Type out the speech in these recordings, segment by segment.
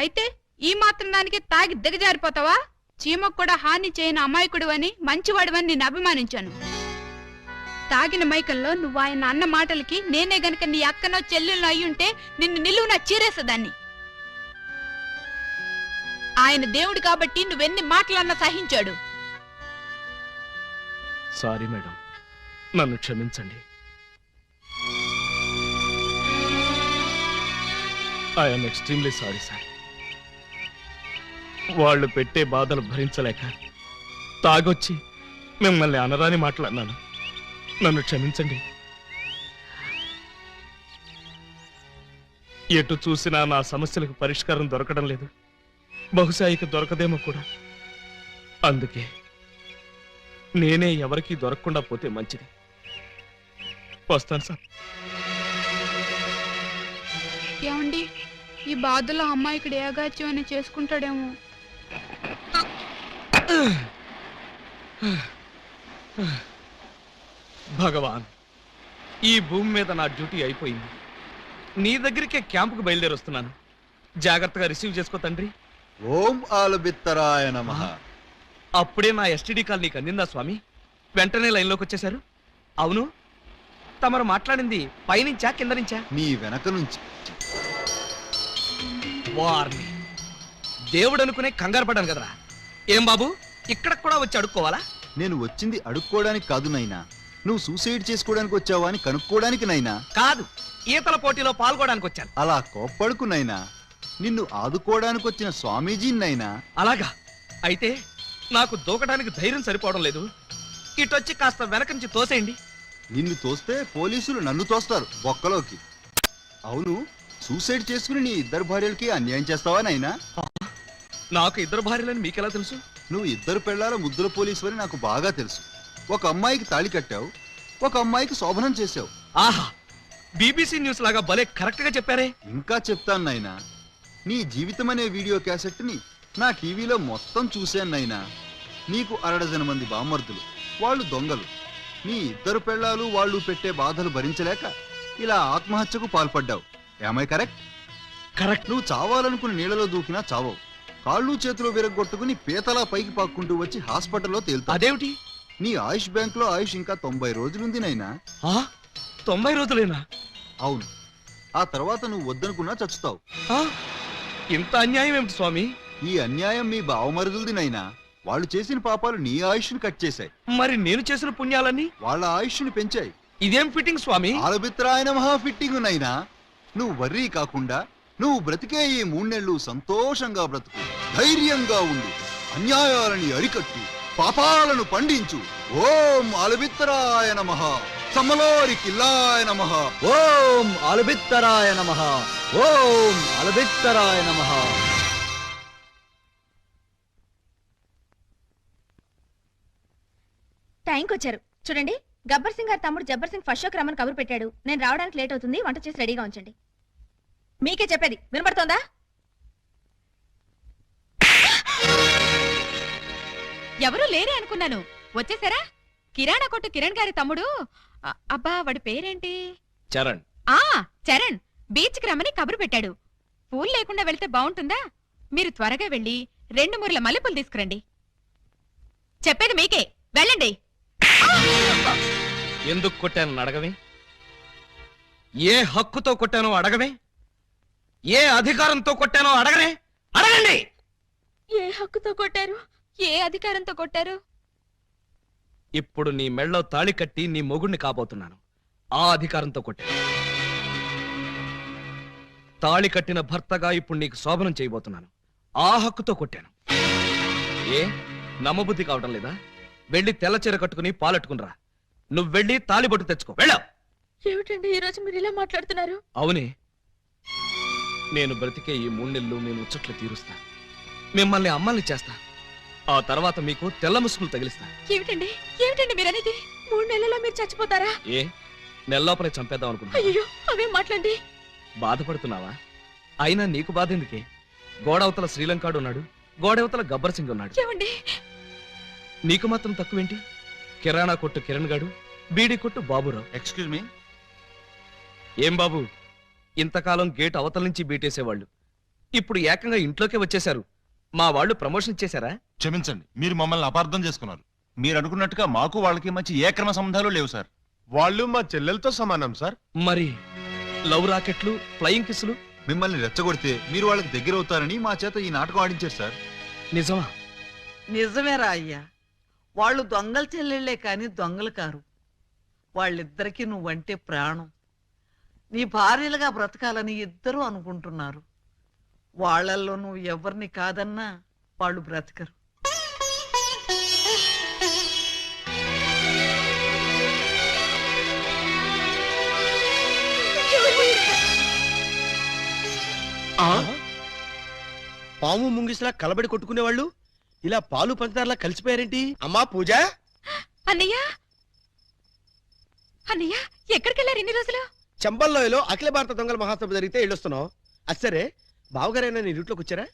అయితే ఈ మాత్రం దానికి తాగి దిగజారిపోతావా? చీమకు కూడా హాని చేయని అమాయకుడు అని మంచివాడివని నేను అభిమానించాను. తాగిన మైకంలో నువ్వు ఆయన అన్న మాటలకి నేనే గనక నీ అక్కనో చెల్లెల్లో అయ్యుంటే నిన్ను నిలువున చీరేసేదాన్ని. ఆయన దేవుడు కాబట్టి నువ్వెన్ని మాటలన్నా సహించాడు. సారీ మేడం, నన్ను క్షమించండి. I'm extremely sorry sir. వాళ్ళు పెట్టే బాధలు భరించలేక తాగొచ్చి మిమ్మల్ని అనరాని మాట్లాడినాను. నన్ను క్షమించండి. ఎటు చూసినా నా సమస్యలకు పరిష్కారం దొరకడం లేదు. బహుశా ఇక దొరకదేమో కూడా. అందుకే నేనే ఎవరికీ దొరకకుండా పోతే మంచిది. వస్తాను సార్. ఏమండి, ఈ బాధలో అమ్మాయికి ఏగాచ్యం అని చేసుకుంటాడేమో. భగవాన్, ఈ భూమి మీద నా డ్యూటీ అయిపోయింది. నీ దగ్గరికే క్యాంపుకు బయలుదేరి వస్తున్నాను. జాగ్రత్తగా రిసీవ్ చేసుకో తండ్రి. ఓం ఆలబిత్తరాయ నమః. అప్పుడే నా ఎస్టీడీ కాల్ నీకు అందిందా స్వామి? వెంటనే లైన్లోకి వచ్చేశారు. అవును, తమరు మాట్లాడింది పైనుంచా కింద నుంచా? నీ వెనక నుంచి. వారిని దేవుడు అనుకునే కంగారు పడ్డాను కదరా. ఏం బాబు, ఇక్కడ కూడా వచ్చి అడుక్కోవాలా? నేను వచ్చింది అడుక్కోవడానికి కాదు నైనా, నువ్వు సూసైడ్ చేసుకోవడానికి వచ్చావా అని కనుక్కోవడానికి నైనా. కాదు, ఈతల పోటీలో పాల్గొనడానికి వచ్చాను. అలా కోప్పడుకు నైనా, నిన్ను ఆదుకోవడానికి వచ్చిన స్వామీజీనైనా. అలాగా? అయితే నాకు దూకడానికి ధైర్యం సరిపోవడం లేదు. ఇటొచ్చి కాస్త వెనక నుంచి తోసేయండి. నిన్ను తోస్తే పోలీసులు నన్ను తోస్తారు బొక్కలోకి. అవును, సూసైడ్ చేసుకుని నీ ఇద్దరు భార్యలకి అన్యాయం చేస్తావా నైనా? నాకు ఇద్దరు భార్యలని మీకెలా తెలుసు? నువ్వు ఇద్దరు పెళ్లాల ముద్దుల పోలీసు అని నాకు బాగా తెలుసు. ఒక అమ్మాయికి తాళి కట్టావు, ఒక అమ్మాయికి శోభనం చేశావు. ఆహా, బీబీసీ న్యూస్ లాగా భలే కరెక్ట్ గా చెప్పారే. ఇంకా చెప్తాను నైనా, నీ జీవితం అనే వీడియో క్యాసెట్ ని నా టీవీలో మొత్తం చూశాను నైనా. నీకు 60 మంది బామ్మర్దులు, వాళ్ళు దొంగలు. నీ ఇద్దరు పెళ్లాలు వాళ్ళు పెట్టే బాధలు భరించలేక ఇలా ఆత్మహత్యకు పాల్పడ్డావు. ఏమై కరెక్ట్? కరెక్ట్. నువ్వు చావాలనుకుని నీళ్ళలో దూకినా చావవు. కాళ్ళు చేతులు విరగొట్టుకుని పీతలా పైకి పాక్కుంటూ వచ్చి హాస్పిటల్లో తేలుతావు. అదేమిటి? నీ ఆయుష్ బ్యాంక్ లో ఆయుష్ ఇంకా 90 రోజులుంది నైనా. 90 రోజులేనా? అవును, ఆ తర్వాత నువ్వు వద్దనుకున్నా చచ్చుతావు. ఇంత అన్యాయం ఏమిటి స్వామి? ఈ అన్యాయం మీ బావమరుదులది నైనా. వాళ్ళు చేసిన పాపాలు నీ ఆయుష్ని కట్ చేశాయి. మరి నేను చేసిన పుణ్యాలన్నీ వాళ్ళ ఆయుష్ని పెంచాయి. ఇదేం ఫిట్టింగ్ స్వామి? ఆలబిత్రాయన మహా ఫిట్టింగ్ నైనా. నువ్వు వర్రీ కాకుండా నువ్వు బ్రతికే ఈ 3 నెలలు సంతోషంగా బ్రతుకు, ధైర్యంగా ఉండు, అన్యాయాలని అరికట్టు, పాపాలను పండించు. ఓం ఆలబిత్తరాయ నమః, సమలోరి కిల్లాయ నమః. ఓం ఆలబిత్తరాయ నమః, ఓం ఆలబిత్తరాయ నమః. టైంకి వచ్చారు చూడండి. గబ్బర్ సింగ్ గారి తమ్ముడు జబ్బర్ సింగ్ ఫస్ట్ షోకి రమ్మని కబురు పెట్టాడు. నేను రావడానికి లేట్ అవుతుంది, వంట చేసి రెడీగా ఉంచండి. మీకే చెప్పేది వినపడుతోందా? ఎవరూ లేరే అనుకున్నాను. వచ్చేసారా? కిరాణా కొట్టు కిరణ్ గారి తమ్ముడు. అబ్బా, వాడి పేరేంటి? చరణ్. చరణ్ బీచ్కి రమ్మని కబురు పెట్టాడు. పూలు లేకుండా వెళ్తే బాగుంటుందా? మీరు త్వరగా వెళ్ళి 2 మూరల మల్లెపూలు తీసుకురండి. చెప్పేది మీకే, వెళ్ళండి. ఎందుకు కొట్టాను అడగవే? ఏ హక్కుతో కొట్టానో అడగవే? ఏ అధికారంతో కొట్టానో అడగనే? అడగండి. ఏ హక్కుతో కొట్టారు? ఏ అధికారంతో కొట్టారు? ఇప్పుడు నీ మెళ్ళో తాళి కట్టి నీ మొగుడిని కాబోతున్నాను. ఆ అధికారంతో కొట్టాను. తాళి కట్టిన భర్తగా ఇప్పుడు నీకు శోభనం చేయబోతున్నాను. ఆ హక్కుతో కొట్టాను. ఏ నమ్మబుద్ధి కావటం లేదా? వెళ్ళి తెల్ల చీర కట్టుకుని పాలెట్టుకునిరా. నువ్వు వెళ్ళి తాళిబొట్టు తెచ్చుకో. వెళ్ళావు. ఏమిటండి ఈ రోజు మీరు ఇలా మాట్లాడుతున్నారు? అవునే, నేను బ్రతికే ఈ 3 నెలలు నేను ఉచ్చట్లు తీరుస్తా. మిమ్మల్ని అమ్మల్ని చేస్తా. ఆ తర్వాత మీకు తెల్ల ముసుగులు తగిలిస్తా. ఏమిటండి ఏమిటండి మీరనేది? 3 నెలల్లో మీరు చచ్చిపోతారా? ఏ నెల్లోపలే చంపేద్దాం అనుకుంటున్నా? అయ్యో, అవేం మాట్లాడండి. బాధపడుతున్నావా? అయినా నీకు బాధ ఎందుకే? గోడవతల శ్రీలంకాడు ఉన్నాడు, గోడవతల గబ్బర్ సింగ్ ఉన్నాడు. ఏమండి, నీకు మాత్రం తక్కువేంటి? కిరాణా కొట్టు కిరణ్ గాడు, బీడీ కొట్టు బాబురావు. Excuse me. ఏం బాబు, ఇంతకాలం గేట్ అవతల నుంచి బీటేసేవాళ్ళు ఇప్పుడు ఏకంగా ఇంట్లోకే వచ్చేశారు. మా వాళ్ళు ప్రమోషన్ ఇచ్చేశారా? క్షమించండి, మీరు మమ్మల్ని అపార్థం చేసుకున్నారు. మీరు అనుకున్నట్టుగా మాకు వాళ్ళకి మంచి ఏ క్రమ సంబంధాలు లేవు సార్. వాళ్ళు మా చెల్లెలతో సమానం సార్. మరి లవ్ రాకెట్లు, ఫ్లయింగ్ కిస్సులు మిమ్మల్ని రెచ్చగొడితే మీరు వాళ్ళకి దగ్గర అవుతారని మా చేత ఈ నాటకం ఆడించారు సార్. నిజమా? నిజమేరా అయ్యా, వాళ్ళు దొంగల చెల్లెళ్లే కాని దొంగలు కారు. వాళ్ళిద్దరికీ నువ్వంటే ప్రాణం. నీ భార్యలుగా బ్రతకాలని ఇద్దరూ అనుకుంటున్నారు. వాళ్ళల్లో నువ్వు ఎవరిని కాదన్నా వాళ్ళు బ్రతకరు. పాము ముంగిసలా కలబడి కొట్టుకునేవాళ్ళు ఇలా పాలు పంచదారలా కలిసిపోయారేంటి? అమ్మా పూజ, అన్నయ్య అన్నయ్య ఎక్కడికి వెళ్ళారు ఇన్ని రోజులు? చంబల్లోయలో అఖిల భారత దొంగల మహాసభ జరిగితే వెళ్ళొస్తున్నావు. అది సరే, బావగారైనా నీ రూట్లోకి వచ్చారా?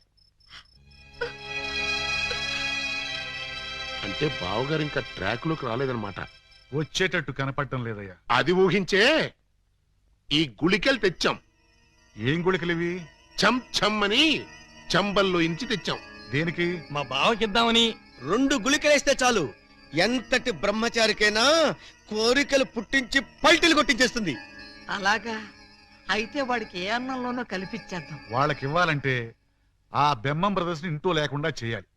అంటే బావగారు ఇంకా ట్రాక్ లోకి రాలేదన్నమాట. వచ్చేటట్టు కనపడటం లేదయ్యా. అది ఊహించే ఈ గుళికలు తెచ్చాం. ఏం గుళికలివి? చం చమ్ అని చంబల్లో ఇంచి తెచ్చాం. దేనికి? మా బావకిద్దామని. 2 గుళికలేస్తే చాలు, ఎంతటి బ్రహ్మచారికైనా కోరికలు పుట్టించి పల్టీలు కొట్టించేస్తుంది. అలాగా అయితే వాడికి ఏ అన్నంలోనో కల్పించేద్దాం. వాళ్ళకి ఇవ్వాలంటే ఆ బెమ్మం బ్రదర్స్ ని ఇంట్లో లేకుండా చేయాలి.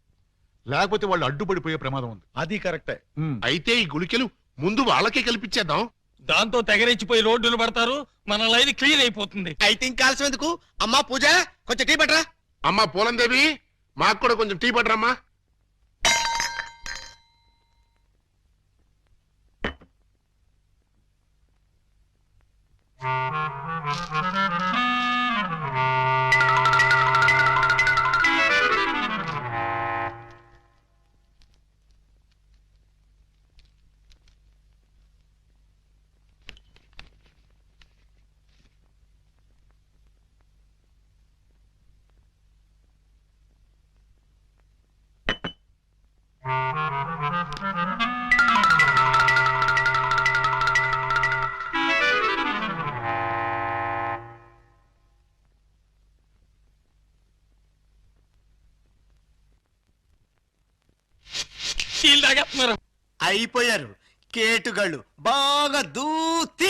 లేకపోతే వాళ్ళు అడ్డుపడిపోయే ప్రమాదం ఉంది. అది కరెక్టే. అయితే ఈ గుళికలు ముందు వాళ్ళకే కల్పించేద్దాం. దాంతో తెగరెచ్చిపోయి రోడ్డులు పడతారు, మన లైన్ క్లియర్ అయిపోతుంది. అయితే ఇంకా ఆలస్యం ఎందుకు? అమ్మా పూజ, కొంచెం టీ పట్టరా. అమ్మా పూలందేవి, మాకు కూడా కొంచెం టీ పట్టరమ్మా. అయిపోయారు కేటుగాళ్ళు, బాగా దూతి.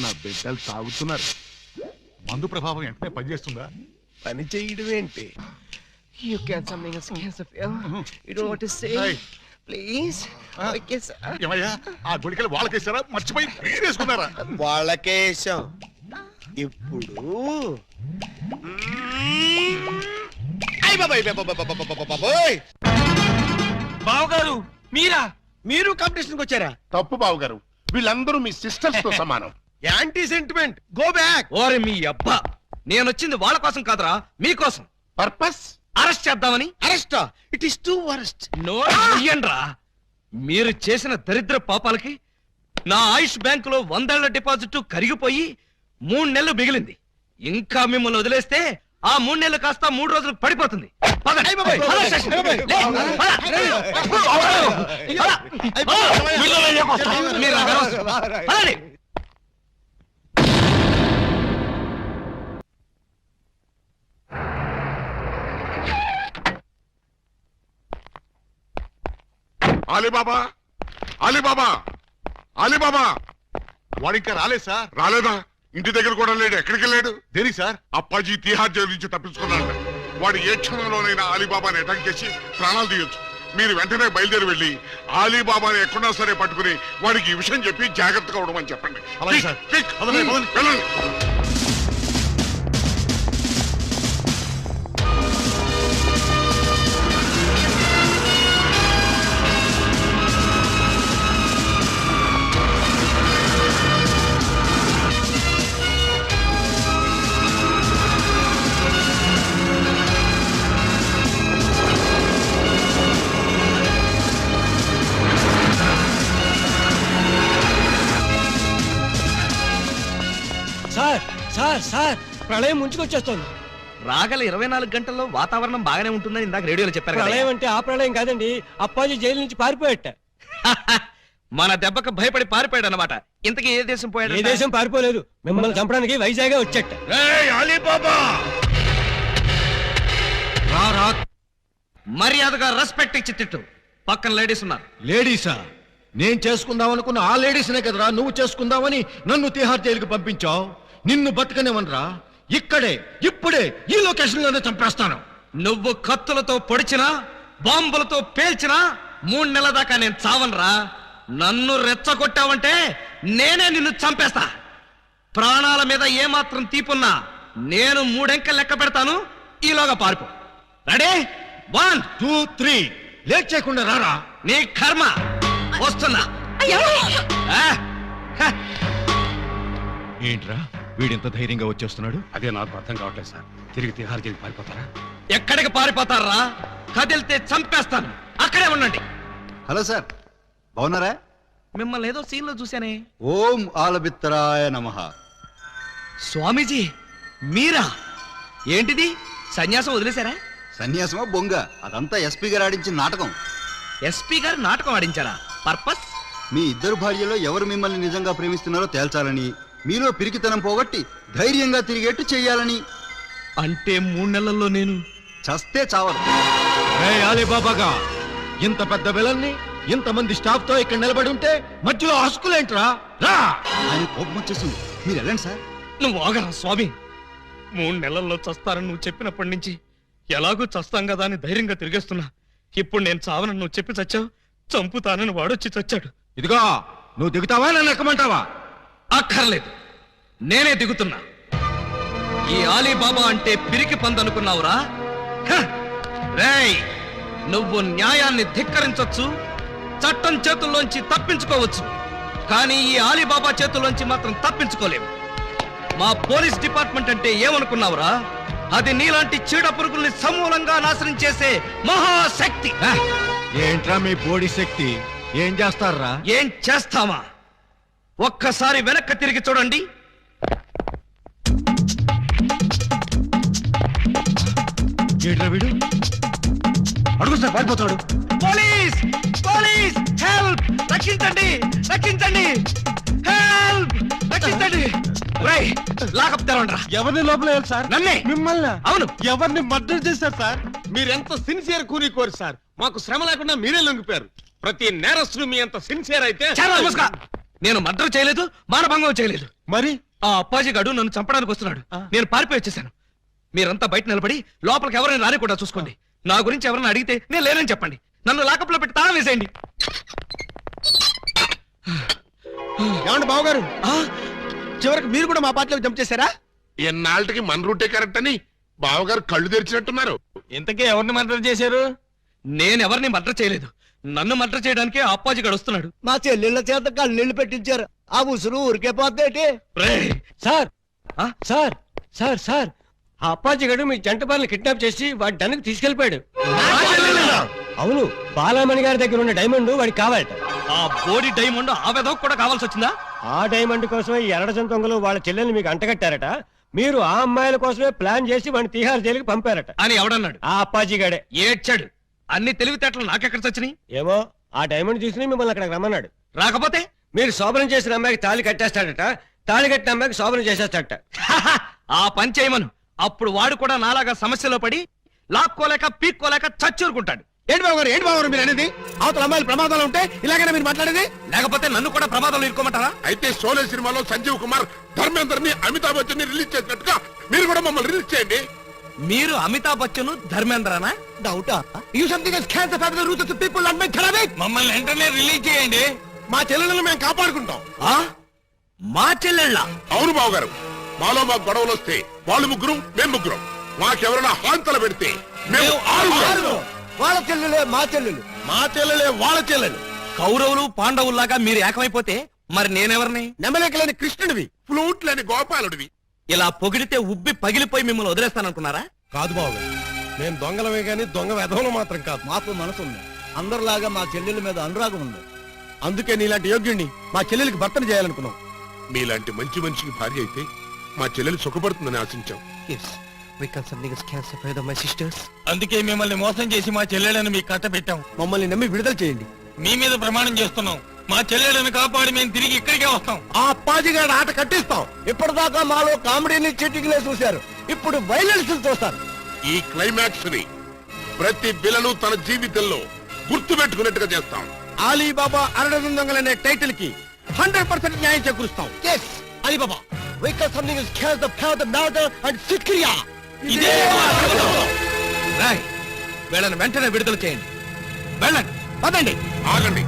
నా బిడ్డలు తాగుతున్నారు. మందు ప్రభావం వెంటనే పనిచేస్తుందా? పని చేయడం ఏంటి? You get something as cancer, Phil. You don't want to say, Hey. please? Okay, sir. ఏమయ్యా, ఆ గుళికలు వాళ్ళకేసారా? మర్చిపోయి వేసుకున్నారా? వాళ్ళకేశం. ఇప్పుడు బావగారు మీరా? మీరు కాంపిటీషన్కి వచ్చారా? తప్పు బావగారు, వీళ్ళందరూ మీ సిస్టర్స్ తో సమానం. Anti sentiment, go back. ఓరే మీ అబ్బా, నేనొచ్చింది వాళ్ళ కోసం కాదురా, మీకోసం. పర్పస్ అరెస్ట్ చేద్దామని. అరెస్టా? It is too worst. నోయ్యండ్రా, మీరు చేసిన దరిద్ర పాపాలకి నా ఆయుష్ బ్యాంకులో 100 ఏళ్ల డిపాజిట్ కరిగిపోయి 3 నెలలు మిగిలింది. ఇంకా మిమ్మల్ని వదిలేస్తే ఆ 3 నెలలు కాస్త 3 రోజులకు పడిపోతుంది. పదండి. పద స్టేషన్. లే, పద. మీరు అనవసరం. పదండి. Alibaba, Alibaba, Alibaba. వాడు ఇంకా రాలేదు సార్. రాలేదా? ఇంటి దగ్గర కూడా లేడు. ఎక్కడికి వెళ్ళాడు? దేనికి సార్? అప్పాజీ తిహార్ జైలు నుంచి తప్పించుకున్నాడు. వాడు ఏ క్షణంలోనైనా అలీబాబాని అటాక్ చేసి ప్రాణాలు తీయొచ్చు. మీరు వెంటనే బయలుదేరి వెళ్ళి అలీబాబాని ఎక్కడా సరే పట్టుకుని వాడికి ఈ విషయం చెప్పి జాగ్రత్తగా ఉండమని చెప్పండి. అలాగే సార్. క్విక్, పదండి, పదండి. వెళ్ళండి. సార్ సార్ సార్, ప్రళయం ముంచుకొచ్చేస్తోంది. రాగల 24 గంటల్లో వాతావరణం బాగానే ఉంటుందని ఇందాక రేడియోలో చెప్పారు కదా. ప్రళయం అంటే ఆ ప్రళయం కాదండి, అప్పాజీ జైలు నుంచి పారిపోయట. మన దెబ్బకు భయపడి పారిపోయాడు అనమాట. ఇంతకీ ఏ దేశం పోయాడు? ఏ దేశం పారిపోలేదు, మిమ్మల్ని చంపడానికి వైజాగ్ వచ్చేట. మర్యాదగా రెస్పెక్ట్ ఇచ్చి తిట్టు. పక్కన లేడీస్ ఉన్నారు. లేడీసా? నేను చేసుకుందాం అనుకున్న ఆ లేడీస్నే కదరా నువ్వు చేసుకుందామని నన్ను తిహార్ జైలుకి పంపించావు. నిన్ను బతకనివనరా, ఇక్కడే ఇప్పుడే ఈ లొకేషన్ లోనే చంపేస్తాను. నువ్వు కత్తులతో పొడిచినా బాంబులతో పేల్చినా 3 నెలల దాకా నేను చావనరా. నన్ను రెచ్చగొట్టావంటే నేనే నిన్ను చంపేస్తా. ప్రాణాల మీద ఏమాత్రం తీపున్నా నేను 3 అంకెలు లెక్క పెడతాను. ఈలోగా పారిపో. రెడీ? 1 2 3 లేట్ చేయకుండా రారా. నీ కర్మ. వస్తున్నా. ఆ? హ. ఏంట్రా వీడింత ధైర్యంగా వచ్చేస్తున్నాడు? అదే నాకు అర్థం కావట్లేదు సార్. తిరిగి తిహార్ జైలుకి పారిపోతారా? ఎక్కడికి పారిపోతారా? కదిలితే చంపేస్తాను. అక్కడే ఉండండి. హలో సార్, బాగున్నారా? మిమ్మల్ని ఏదో సీన్ లో చూశానే. ఓం ఆలబిత్తరాయ నమః. స్వామీజీ మీరా? ఏంటిది, సన్యాసం వదిలేశారా? సన్యాసమా బొంగ, అదంతా ఎస్పీ గారు ఆడించిన నాటకం. ఎస్పీ గారు నాటకం ఆడించారా? పర్పస్? మీ ఇద్దరు భార్యలో ఎవరు మిమ్మల్ని నిజంగా ప్రేమిస్తున్నారో తేల్చాలని, మీలో పిరికితనం పోగొట్టి ధైర్యంగా తిరిగేట్టు చెయ్యాలని. అంటే 3 నెలల్లో నేను చస్తే చావరు. అలీబాబాగా ఇంత పెద్ద విలన్ని ఇంతమంది స్టాఫ్ తో ఇక్కడ నిలబడి ఉంటే మధ్యలో హస్కులేంట్రా? రా. ఆయన కోపం వచ్చేసింది, మీరు వెళ్ళండి సార్. నువ్వు ఆగరా స్వామి. 3 నెలల్లో చస్తానని నువ్వు చెప్పినప్పటి నుంచి ఎలాగూ చస్తాం కదా అని ధైర్యంగా తిరిగేస్తున్నా. ఇప్పుడు నేను చావనని నువ్వు చెప్పి చచ్చావు, చంపుతానని వాడొచ్చి చచ్చాడు. ఇదిగో నువ్వు దిగుతావా నన్ను ఎక్కమంటావా? అక్కర్లేదు, నేనే దిగుతున్నా. ఈ ఆలీబాబా అంటే పిరికి పందనుకున్నావురా? రేయ్, నువ్వు న్యాయాన్ని ధిక్కరించొచ్చు, చట్టం చేతుల్లోంచి తప్పించుకోవచ్చు, కానీ ఈ ఆలీబాబా చేతుల్లోంచి మాత్రం తప్పించుకోలేవు. మా పోలీస్ డిపార్ట్మెంట్ అంటే ఏమనుకున్నావురా? అది నీలాంటి చీడ పురుగుల్ని సమూలంగా నాశనం చేసే మహాశక్తి. ఏంట్రా మీ బోడి శక్తి? ఏం చేస్తారా? ఏం చేస్తావా? ఒక్కసారి వెనక్కి తిరిగి చూడండి. ఏంట్రా వీడు? అడుగు సార్, పారిపోతాడు. పోలీస్! పోలీస్! హెల్ప్! రక్షించండి! రక్షించండి! హెల్ప్! రక్షించండి! రేయ్, లాకప్ తెరవండ్రా. ఎవరిని లోపల వేయాలి సార్? నన్నే. మిమ్మల్ని? అవును. ఎవరిని మర్డర్ చేశారు సార్? మీరెంత సిన్సియర్ కూని కోరు సార్. మాకు శ్రమ లేకుండా మీరే లొంగిపోయారు. ప్రతి నేరస్తుడు మీ అంత సిన్సియర్ అయితే. చాలా ముసుగా. నేను మర్డర్ చేయలేదు, మానభంగం చేయలేదు. మరి ఆ అప్పాజీ గడు నన్ను చంపడానికి వస్తున్నాడు. నేను పారిపోయి వచ్చేసాను. మీరంతా బయట నిలబడి లోపలికి ఎవరైనా రాని కూడా చూసుకోండి. నా గురించి ఎవరైనా అడిగితే నేను లేనని చెప్పండి. నన్ను లాకప్లో పెట్టి తాళం వేసేయండి. ఏమండి బావగారు, చివరికి మీరు కూడా మా పార్టీలో జంప్ చేశారా? ఎన్నాళ్ళకి మన రూటే కరెక్ట్ అని బావగారు కళ్ళు తెరిచినట్టున్నారు. ఇంతకీ ఎవరిని మర్డర్ చేశారు? నేను ఎవరిని మర్డర్ చేయలేదు. నన్ను మర్డర్ చేయడానికి ఆ అప్పాజీ గడు వస్తున్నాడు. మా చెల్లెళ్ళ చేత కళ్ళీళ్ళు పెట్టించారు. ఆ ఉసురు ఊరికే పోతే. సార్ సార్ సార్ సార్ ఆ అప్పాజీ గడు మీ జంట బాలని కిడ్నాప్ చేసి వాడి డన్కి తీసుకెళ్లిపోయాడు. అవును, బాలామణి గారి దగ్గర ఉన్న డైమండ్ వాడికి కావాలట. ఆ బోడి డైమండ్ ఆ వెధవ కూడా కావాల్సి వచ్చిందా? ఆ డైమండ్ కోసమే ఈ ఎరడజన్ దొంగలు వాళ్ళ చెల్లెల్ని మీకు అంటగట్టారట. మీరు ఆ అమ్మాయిల కోసమే ప్లాన్ చేసి వాడిని తిహార్ జైలుకి పంపారట అని ఎవడన్నాడు? ఆ అప్పాజీ గడే. ఏడ్చాడు. అన్ని తెలివితేటలు నాకెక్కడ చచ్చినాయి? ఏమో, ఆ డైమండ్ తీసుకుని మిమ్మల్ని అక్కడికి రమ్మన్నాడు. రాకపోతే మీరు శోభనం చేసిన అమ్మాయికి తాళి కట్టేస్తాడట, తాళి కట్టిన అమ్మాయికి శోభనం చేసేస్తాడట. ఆ పని చేయమను. అప్పుడు వాడు కూడా నాలాగా సమస్యలో పడి లాక్కోలేక పీక్కోలేక చచ్చూరుకుంటాడు. ఏంటి బాబు గారు, ఏంటి బాబు గారు మీరు అనేది? అవతల అమ్మాయిలు ప్రమాదాలు ఉంటే ఇలాగైనా మీరు మాట్లాడేది? లేకపోతే నన్ను కూడా ప్రమాదంలో ఇరుకోమంటారా? అయితే షోలే సినిమాలో సంజీవ్ కుమార్ ధర్మేందర్ని అమితాబ్ బచ్చన్ ని రిలీజ్ చేసినట్టుగా మీరు కూడా మమ్మల్ని రిలీజ్ చేయండి. మీరు అమితాబ్ బచ్చన్ ధర్మేంద్రనా? డౌటా? You something is can the family root of the people and make therapy. మమ్మల్ని వెంటనే రిలీజ్ చేయండి. మా చెల్లెలను మేము కాపాడుకుంటాం. మా చెల్లెళ్ళ? అవును బావగారు, మాలో మాకు గొడవలు వస్తే వాళ్ళు ముగ్గురు, మేము ముగ్గురం. మాకెవరైనా హాంతలు పెడితే మేము ఆరుగురం. వాళ్ళ చెల్లెలే మా చెల్లెలు, మా చెల్లెలే వాళ్ళ చెల్లెలు. కౌరవులు పాండవుల్లాగా మీరు ఏకమైపోతే మరి నేనెవరిని? నెమలేకలేని కృష్ణుడివి, ఫ్లూట్ లేని గోపాలుడివి. ఇలా పొగిడితే ఉబ్బి పగిలిపోయి మిమ్మల్ని వదిలేస్తాననుకున్నారా? కాదు బాబు, మేము దొంగలమే గాని దొంగ వెధవలు మాత్రం కాదు. మాకు మనసు ఉంది, అందరిలాగా మా చెల్లెల మీద అనురాగం ఉంది. అందుకే నీలాంటి యోగ్యుణ్ణి మా చెల్లెలికి భర్తను చేయాలనుకున్నాం. మీలాంటి మంచి మనిషికి భార్య అయితే మా చెల్లెలు సుఖపడుతుందని ఆశించాం. అందుకే మిమ్మల్ని మోసం చేసి మా చెల్లెలను మీ కట్ట పెట్టాం. మమ్మల్ని నమ్మి విడుదల చేయండి. మీ మీద ప్రమాణం చేస్తున్నాం. మా చెల్లెలను కాపాడి మేము తిరిగి ఇక్కడికే వస్తాం. ఆ అప్పాజిగాడి ఆట కట్టిస్తాం. ఇప్పటిదాకా మాలో కామెడీని చీటింగ్లే చూశారు, ఇప్పుడు వైలెన్స్ చూస్తారు. ఈ క్లైమాక్స్ ని ప్రతి విలను తన జీవితంలో గుర్తు పెట్టుకున్నట్టుగా చేస్తాం. అలీబాబా అరడజన్ దొంగలనే టైటిల్ కి 100% న్యాయం చేకూరుస్తాం. Yes, Alibaba. Because something is scares the power, the murder and Sikriya. ఇదే రాయ్, వీళ్ళని వెంటనే విడుదల చేయండి. వెళ్ళండి, పదండి. ఆగండి.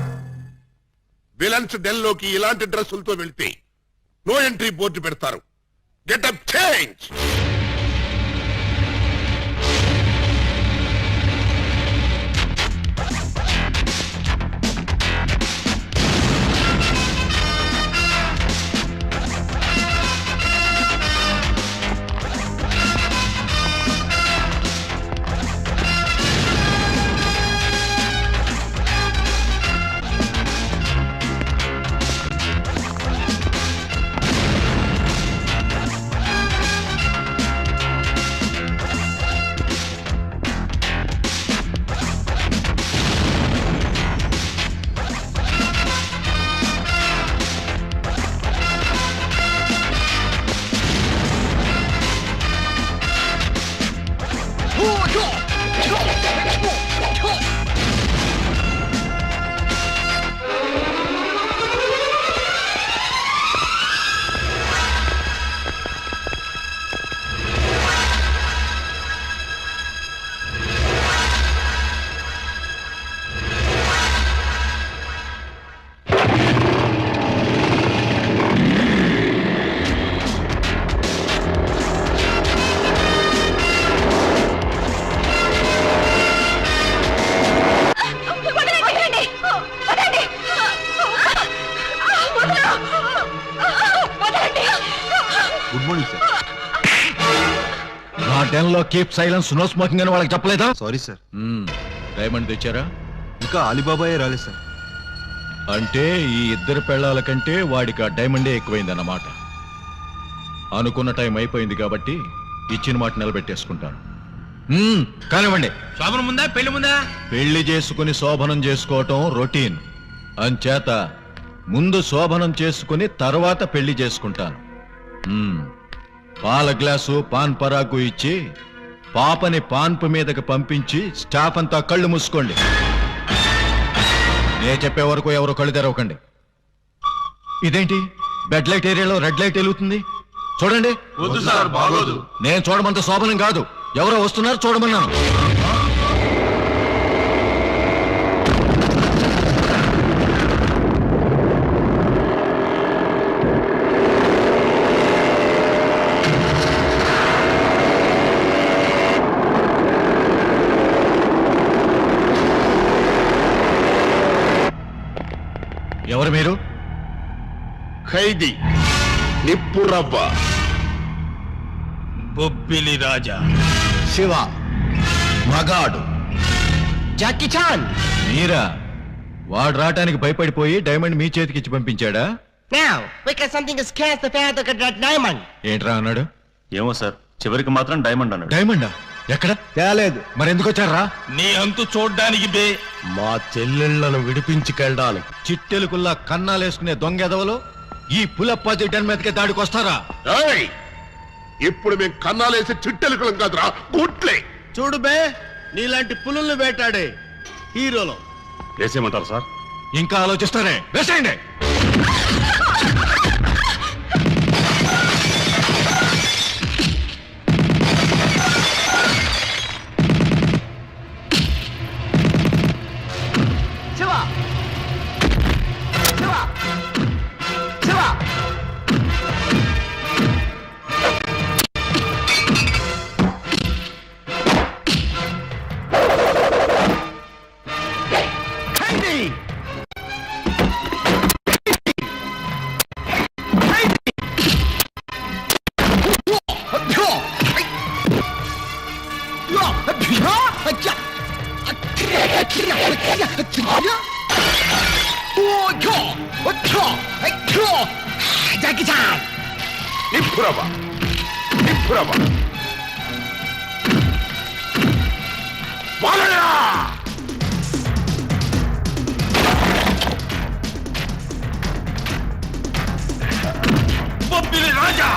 విలన్స్ డెల్ లోకి ఇలాంటి డ్రెస్సులతో వెళ్తే నో ఎంట్రీ బోర్డు పెడతారు. Getup change. Good morning sir. నా డెన్ లో కీప్ సైలెన్స్, నో స్మోకింగ్ అని వాళ్ళకి చెప్పలేదా? Sorry sir. డైమండ్ తెచ్చారా? ఇంకా అలీబాబాయే రాలేదు సార్. అంటే ఈ ఇద్దరు పెళ్ళాల కంటే వాడికి ఆ డైమండే ఎక్కువైందన్నమాట. అనుకున్న టైం అయిపోయింది కాబట్టి ఇచ్చిన మాట నిలబెట్టేసుకుంటాను. కానివ్వండి. శోభనం ముందా పెళ్లి ముందా? పెళ్లి చేసుకుని శోభనం చేసుకోవటం రొటీన్. అంచేత ముందు శోభనం చేసుకుని తర్వాత పెళ్లి చేసుకుంటాను. పాల గ్లాసు పాన్ పరాకు ఇచ్చి పాపని పాన్పు మీదకి పంపించి స్టాఫ్ అంతా కళ్ళు మూసుకోండి. నే చెప్పే వరకు ఎవరు కళ్ళు తెరవకండి. ఇదేంటి బెడ్ లైట్ ఏరియాలో రెడ్ లైట్ వెలుగుతుంది? చూడండి. వద్దు సార్, బాగోదు. నేను చూడమంత శోభనం కాదు, ఎవరో వస్తున్నారు చూడమన్నాను. ఎవరు మీరు? ఖైదీ నిప్పురవ్వ. బొబ్బిలి రాజా. శివ మగాడు. Jackie Chan. మీరా? వాడు రావటానికి భయపడిపోయి డైమండ్ మీ చేతికి ఇచ్చి పంపించాడా? Now, because something is scares the power, the diamond. ఏంట్రా అన్నాడు? ఏమో సార్, చివరికి మాత్రం డైమండ్ అన్నాడు. డైమండా? ఎక్కడ? తేలేదు. మరి ఎందుకు వచ్చారా? నీ అంతు చూడ్డానికి బే. మా చెల్లెళ్లను విడిపించుకెళ్ళడానికి. చిట్టెలుకుల్లా కన్నాలేసుకునే దొంగెదవలు ఈ పులప్పాజీ డన్ మీదకే దాడికి వస్తారా? ఏయ్! ఇప్పుడు మేము కన్నాలేసి చిట్టెలుకలం కాదురా, గుట్లే. చూడు బే, నీలాంటి పులుల్ని వేటాడే హీరోలో. వేసేయమంటారు సార్? ఇంకా ఆలోచిస్తారే, వేసేయండి. నిప్పురవ్వ, నిప్పురవ్వ. బాలయ్య! బొబ్బిలి రాజా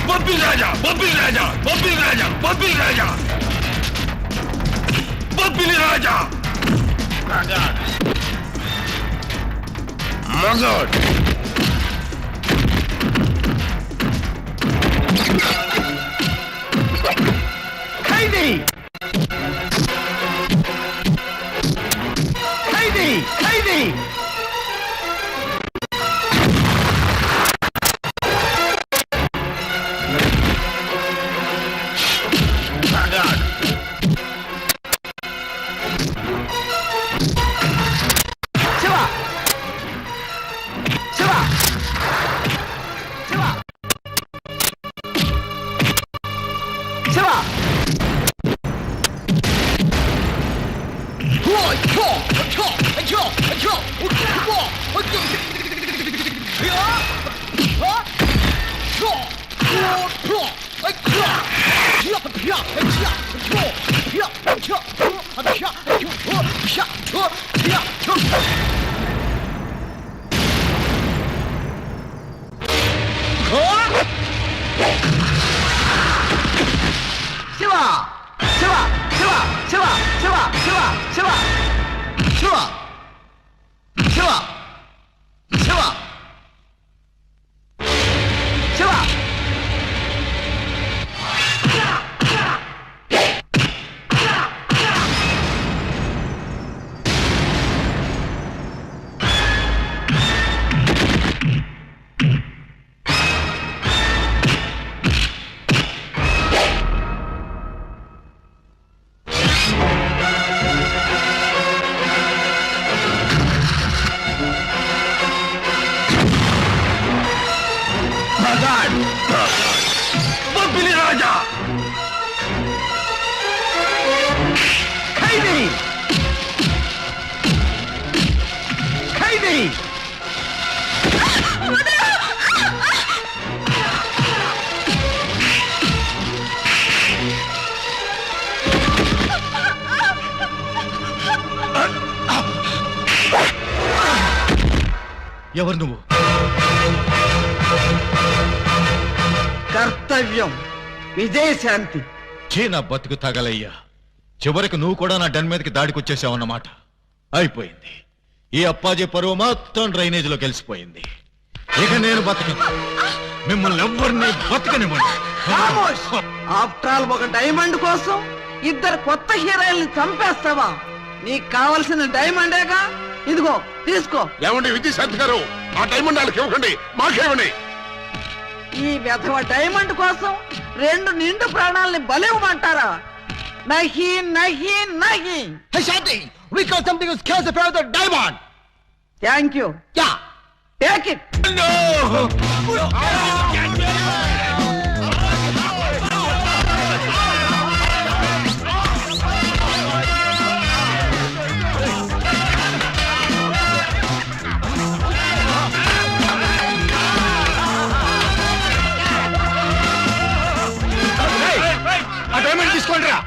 బొబ్బిలి రాజా బొబ్బిలి రాజా బొబ్బిలి రాజా బొబ్బిలి రాజా బొబ్బిలి రాజా మగోడ్ ఖైదీ ఖైదీ ఖైదీ బొబ్బిలి రాజా ఖైదీ ఖైదీ ఎవరు నువ్వు? కర్తవ్యం విజయశాంతి. నా బతుకు తగలయ్యా. చివరికి నువ్వు కూడా నా డన్ మీదకి దాడికొచ్చేసావన్నమాట. అయిపోయింది. ఈ అప్పాజీ పరువు మొత్తం డ్రైనేజ్ లో కలిసిపోయింది. ఇక నేను బతకను. మిమ్మల్ని ఎవరిని బతకనివ్వండి. ఆఫ్టర్ ఆల్ ఒక డైమండ్ కోసం ఇద్దరు కొత్త హీరోయిల్ని చంపేస్తావా? నీకు కావలసిన డైమండేగా, ఇదిగో తీసుకో. ఏమండి విజయశాంతి గారు, ఆ డైమండ్ వాళ్ళకి ఇవ్వకండి, మాకేమని. ఈ వెధవ డైమండ్ కోసం 2 నిండు ప్రాణాలని బలివ్వమంటారా? నహి నహి నహి. Hey Shanti, we got something to scare about the diamond. Thank you. Yeah. Take it. ఆ డైమండ్ తీసుకోండి రా.